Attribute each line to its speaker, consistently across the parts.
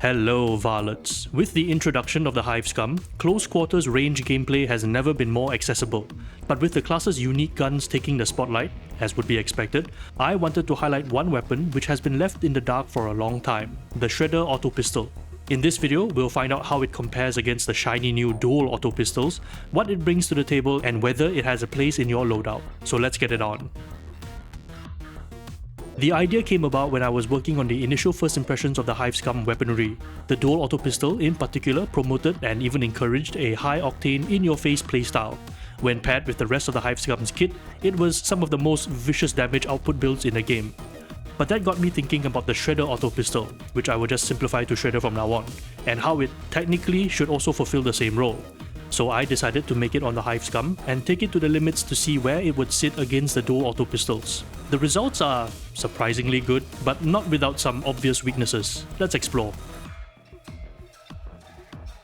Speaker 1: Hello Varlets. With the introduction of the Hive Scum, close quarters range gameplay has never been more accessible. But with the class's unique guns taking the spotlight, as would be expected, I wanted to highlight one weapon which has been left in the dark for a long time, the Shredder Autopistol. In this video, we'll find out how it compares against the shiny new Dual Autopistols, what it brings to the table, and whether it has a place in your loadout. So let's get it on. The idea came about when I was working on the initial first impressions of the Hive Scum weaponry. The Dual Autopistol in particular promoted and even encouraged a high-octane, in-your-face playstyle. When paired with the rest of the Hive Scum's kit, it was some of the most vicious damage output builds in the game. But that got me thinking about the Shredder Autopistol, which I will just simplify to Shredder from now on, and how it technically should also fulfill the same role. So I decided to make it on the Hive Scum and take it to the limits to see where it would sit against the Dual Autopistols. The results are surprisingly good, but not without some obvious weaknesses. Let's explore.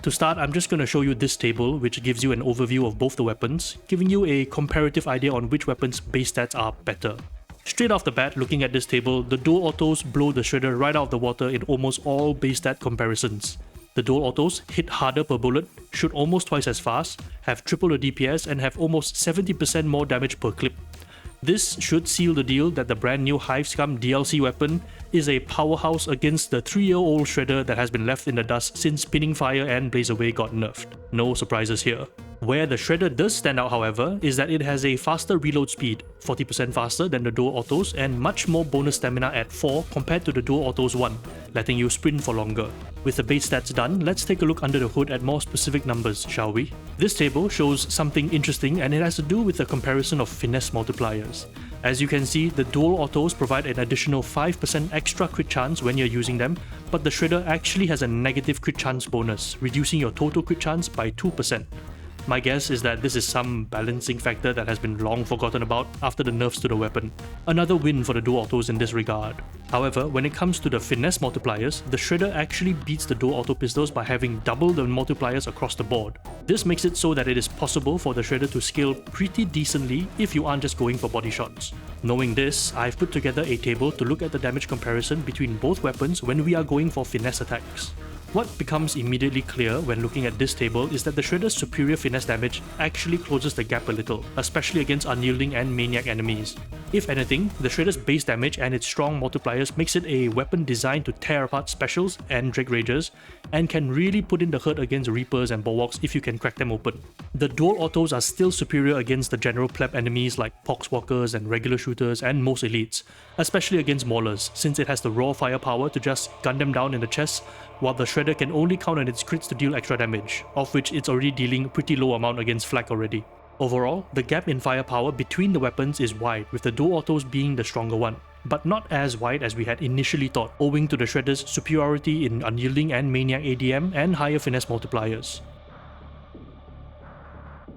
Speaker 1: To start, I'm just going to show you this table, which gives you an overview of both the weapons, giving you a comparative idea on which weapons' base stats are better. Straight off the bat, looking at this table, the Dual Autos blow the Shredder right out of the water in almost all base stat comparisons. The Dual Autos hit harder per bullet, shoot almost twice as fast, have triple the DPS, and have almost 70% more damage per clip. This should seal the deal that the brand new Hive Scum DLC weapon is a powerhouse against the 3-year-old Shredder that has been left in the dust since Spinning Fire and Blaze Away got nerfed. No surprises here. Where the Shredder does stand out, however, is that it has a faster reload speed, 40% faster than the Dual Autos, and much more bonus stamina at 4 compared to the Dual Autos 1, letting you sprint for longer. With the base stats done, let's take a look under the hood at more specific numbers, shall we? This table shows something interesting, and it has to do with the comparison of finesse multipliers. As you can see, the Dual Autos provide an additional 5% extra crit chance when you're using them, but the Shredder actually has a negative crit chance bonus, reducing your total crit chance by 2%. My guess is that this is some balancing factor that has been long forgotten about after the nerfs to the weapon. Another win for the Dual Autos in this regard. However, when it comes to the finesse multipliers, the Shredder actually beats the Dual Autopistols by having double the multipliers across the board. This makes it so that it is possible for the Shredder to scale pretty decently if you aren't just going for body shots. Knowing this, I've put together a table to look at the damage comparison between both weapons when we are going for finesse attacks. What becomes immediately clear when looking at this table is that the Shredder's superior finesse damage actually closes the gap a little, especially against unyielding and maniac enemies. If anything, the Shredder's base damage and its strong multipliers makes it a weapon designed to tear apart specials and Drake Ragers, and can really put in the hurt against Reapers and Bulwarks if you can crack them open. The Dual Autos are still superior against the general pleb enemies like Poxwalkers and regular shooters and most elites, especially against Maulers, since it has the raw firepower to just gun them down in the chest, while the Shredder can only count on its crits to deal extra damage, of which it's already dealing a pretty low amount against Flak already. Overall, the gap in firepower between the weapons is wide, with the Dual Autos being the stronger one, but not as wide as we had initially thought, owing to the Shredder's superiority in unyielding and maniac ADM and higher finesse multipliers.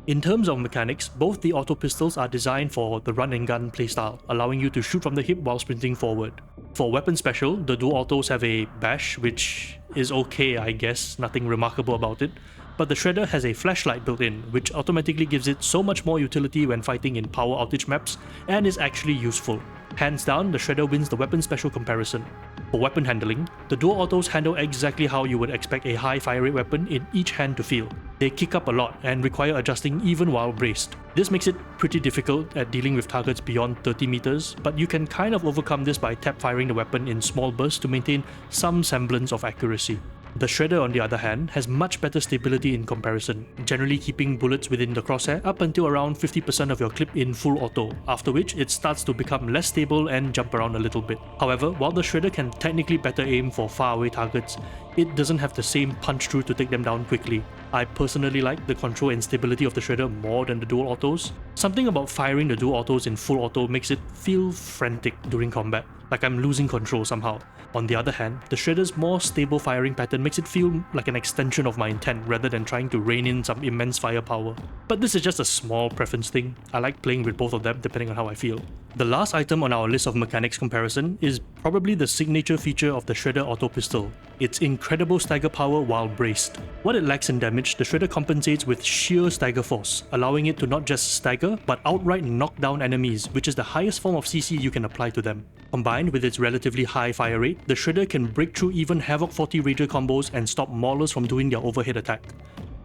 Speaker 1: In terms of mechanics, both the Autopistols are designed for the run and gun playstyle, allowing you to shoot from the hip while sprinting forward. For weapon special, the Dual Autos have a bash, which is okay I guess, nothing remarkable about it, but the Shredder has a flashlight built in, which automatically gives it so much more utility when fighting in power outage maps, and is actually useful. Hands down, the Shredder wins the weapon special comparison. For weapon handling, the Dual Autos handle exactly how you would expect a high fire rate weapon in each hand to feel. They kick up a lot and require adjusting even while braced. This makes it pretty difficult at dealing with targets beyond 30 meters, but you can kind of overcome this by tap firing the weapon in small bursts to maintain some semblance of accuracy. The Shredder, on the other hand, has much better stability in comparison, generally keeping bullets within the crosshair up until around 50% of your clip in full auto, after which it starts to become less stable and jump around a little bit. However, while the Shredder can technically better aim for faraway targets, it doesn't have the same punch through to take them down quickly. I personally like the control and stability of the Shredder more than the Dual Autos. Something about firing the Dual Autos in full auto makes it feel frantic during combat, like I'm losing control somehow. On the other hand, the Shredder's more stable firing pattern makes it feel like an extension of my intent rather than trying to rein in some immense firepower. But this is just a small preference thing. I like playing with both of them depending on how I feel. The last item on our list of mechanics comparison is probably the signature feature of the Shredder Autopistol, its incredible stagger power while braced. What it lacks in damage, the Shredder compensates with sheer stagger force, allowing it to not just stagger, but outright knock down enemies, which is the highest form of CC you can apply to them. Combined with its relatively high fire rate, the Shredder can break through even Havoc40 Rager combos and stop Maulers from doing their overhead attack.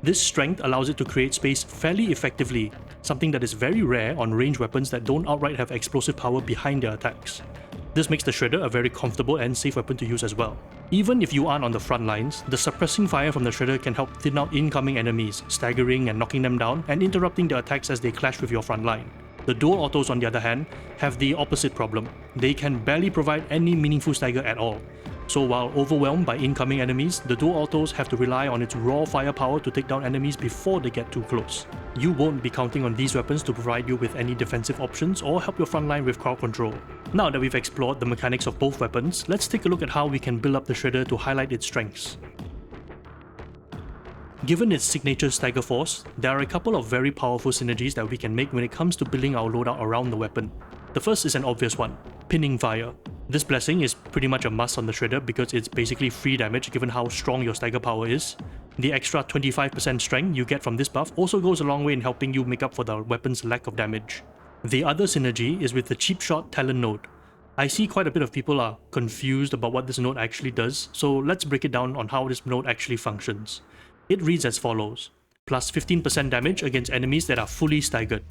Speaker 1: This strength allows it to create space fairly effectively, something that is very rare on ranged weapons that don't outright have explosive power behind their attacks. This makes the Shredder a very comfortable and safe weapon to use as well. Even if you aren't on the front lines, the suppressing fire from the Shredder can help thin out incoming enemies, staggering and knocking them down and interrupting their attacks as they clash with your front line. The Dual Autos, on the other hand, have the opposite problem. They can barely provide any meaningful stagger at all. So while overwhelmed by incoming enemies, the Dual Autos have to rely on its raw firepower to take down enemies before they get too close. You won't be counting on these weapons to provide you with any defensive options or help your frontline with crowd control. Now that we've explored the mechanics of both weapons, let's take a look at how we can build up the Shredder to highlight its strengths. Given its signature stagger force, there are a couple of very powerful synergies that we can make when it comes to building our loadout around the weapon. The first is an obvious one, pinning fire. This blessing is pretty much a must on the Shredder because it's basically free damage given how strong your stagger power is. The extra 25% strength you get from this buff also goes a long way in helping you make up for the weapon's lack of damage. The other synergy is with the cheap shot talent node. I see quite a bit of people are confused about what this node actually does, so let's break it down on how this node actually functions. It reads as follows: plus 15% damage against enemies that are fully staggered.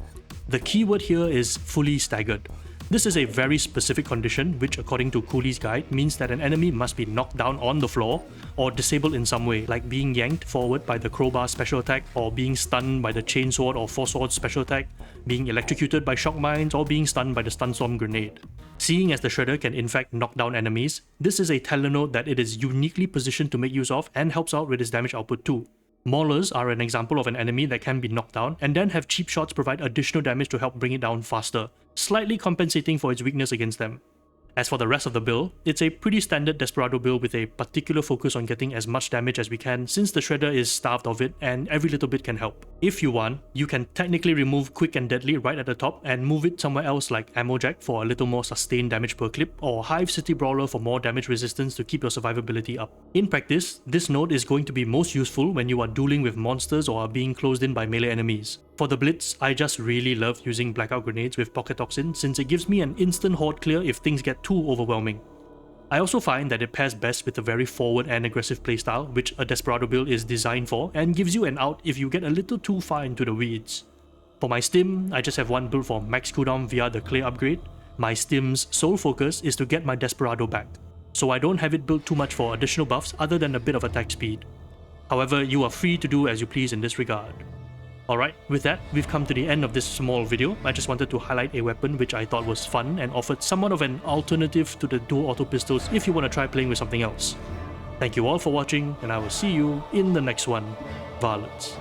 Speaker 1: The keyword here is fully staggered. This is a very specific condition which, according to Cooley's guide, means that an enemy must be knocked down on the floor or disabled in some way, like being yanked forward by the crowbar special attack, or being stunned by the chainsword or four swords special attack, being electrocuted by shock mines, or being stunned by the stunstorm grenade. Seeing as the Shredder can in fact knock down enemies, this is a talent node that it is uniquely positioned to make use of and helps out with its damage output too. Maulers are an example of an enemy that can be knocked down and then have cheap shots provide additional damage to help bring it down faster, slightly compensating for its weakness against them. As for the rest of the build, it's a pretty standard Desperado build with a particular focus on getting as much damage as we can since the Shredder is starved of it and every little bit can help. If you want, you can technically remove Quick and Deadly right at the top and move it somewhere else like Ammo Jack for a little more sustained damage per clip, or Hive City Brawler for more damage resistance to keep your survivability up. In practice, this node is going to be most useful when you are dueling with monsters or are being closed in by melee enemies. For the Blitz, I just really love using Blackout Grenades with Pocket Toxin since it gives me an instant horde clear if things get too overwhelming. I also find that it pairs best with a very forward and aggressive playstyle, which a Desperado build is designed for, and gives you an out if you get a little too far into the weeds. For my stim, I just have one build for max cooldown via the Clay upgrade. My stim's sole focus is to get my Desperado back, so I don't have it built too much for additional buffs other than a bit of attack speed. However, you are free to do as you please in this regard. Alright, with that, we've come to the end of this small video. I just wanted to highlight a weapon which I thought was fun and offered somewhat of an alternative to the Dual Autopistols if you want to try playing with something else. Thank you all for watching, and I will see you in the next one. Varlets.